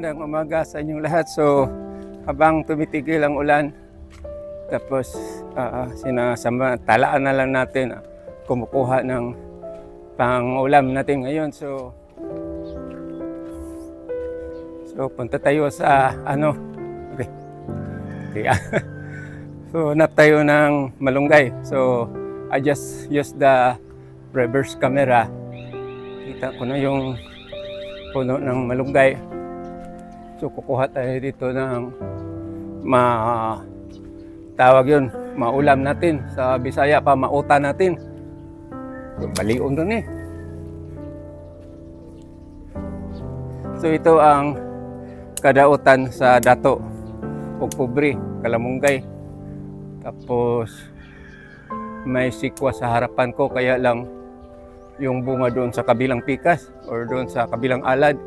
Magandang umaga sa inyong lahat. So, habang tumitigil ang ulan, tapos talaan na lang natin kumukuha ng pang-ulam natin ngayon. So punta tayo sa so hanap tayo ng malunggay. So I just use the reverse camera. Kita ko na yung puno ng malunggay. So kukuha tayo dito ng tawag yun, maulam natin. Sa Bisaya pa, mauta natin. So, balion dun eh. So ito ang kadautan sa dato o pobre, kalamunggay. Tapos may sikwa sa harapan ko, kaya lang yung bunga doon sa kabilang pikas or doon sa kabilang alad.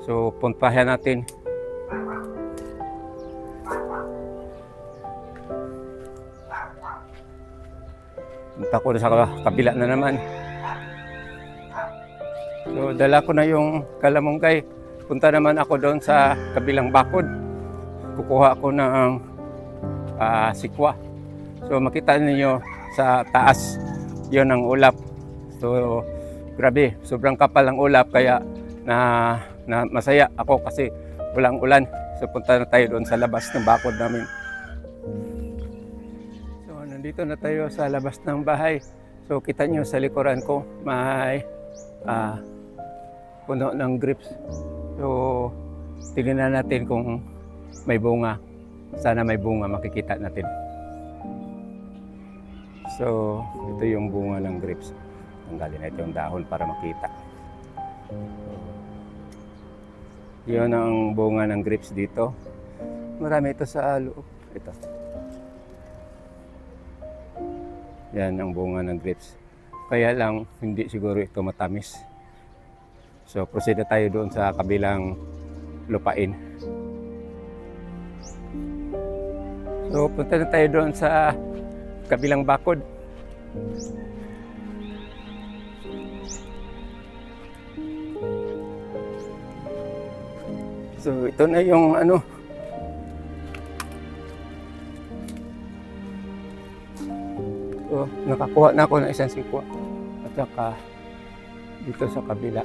So puntahan natin. Punta ko sa kabila na naman. So dala ko na yung kalamunggay. Punta naman ako doon sa kabilang bakod. Kukuha ko ng sikwa. So makita niyo sa taas, yon ang ulap. So grabe, sobrang kapal ang ulap, kaya na masaya ako kasi walang ulan. So punta na tayo doon sa labas ng bakod namin. So nandito na tayo sa labas ng bahay. So kita nyo sa likuran ko may puno ng grapes. So tingnan natin kung may bunga. Sana may bunga, makikita natin. So ito yung bunga ng grapes. Tanggalin natin yung dahon para makita. Yun ang bunga ng grapes dito. Marami ito sa loob. Ito. Yan ang bunga ng grapes. Kaya lang hindi siguro ito matamis. So proceed na tayo doon sa kabilang lupain. So punta na tayo doon sa kabilang bakod. So ito na yung So nakakuha na ako ng isang sikwa. At saka dito sa kabila.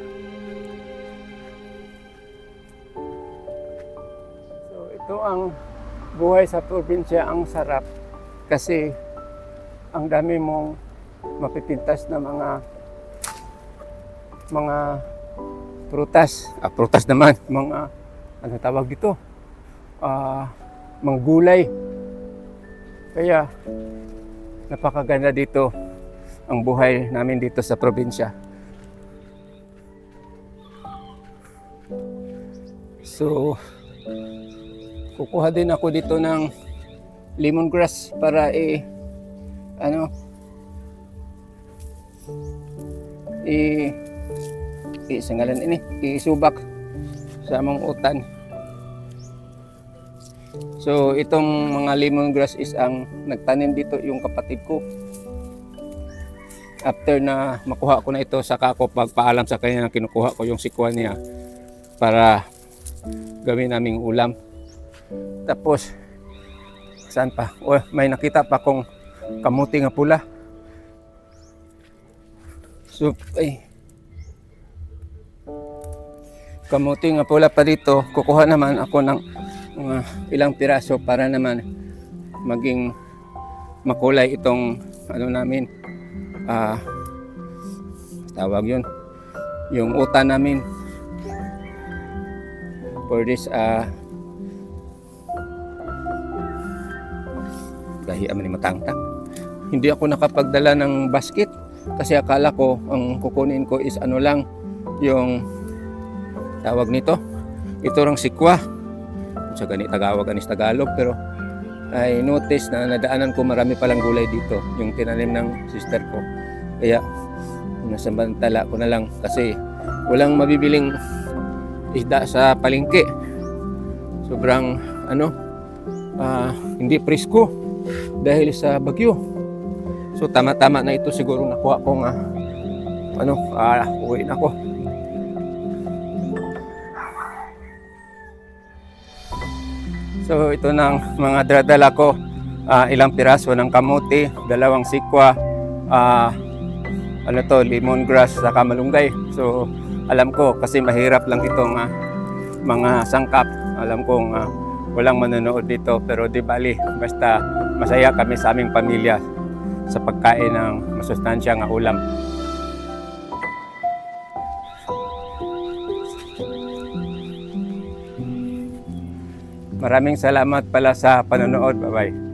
So ito ang buhay sa probinsya, ang sarap kasi ang dami mong mapipintas na mga prutas. Prutas naman, mga ano tawag dito? Mga gulay. Kaya napakaganda dito ang buhay namin dito sa probinsya. So kukuha din ako dito ng lemongrass para isubak sa among utan. So itong mga lemongrass is ang nagtanim dito yung kapatid ko. After na makuha ko na ito, saka ako pagpaalam sa kanya na kinukuha ko yung sikwa niya para gawin naming ulam. Tapos saan pa? May nakita pa akong kamuti nga pula. So kamuti nga pula pa dito. Kukuha naman ako ng mga ilang piraso para naman maging makulay itong namin, tawag yun, yung utan namin for this gahi aman ni matangtang. Hindi ako nakapagdala ng basket kasi akala ko ang kukunin ko is yung tawag nito, ito rang sikwa sa gani tagawag anis Tagalog, pero I notice na nadaanan ko marami palang gulay dito, yung tinanim ng sister ko. Kaya nasambantala ko na lang kasi walang mabibiling isda sa palengke. Sobrang hindi presko dahil sa bagyo. So tama-tama na ito siguro nakuha ko nga uwi na ako. So ito ng mga dala ko, ilang piraso ng kamote, 2 sikwa, lemongrass sa malunggay. So alam ko kasi mahirap lang itong mga sangkap. Alam kong walang manonood dito, pero di bali, basta masaya kami sa aming pamilya sa pagkain ng masustansya nga ulam. Maraming salamat pala sa panonood. Bye-bye.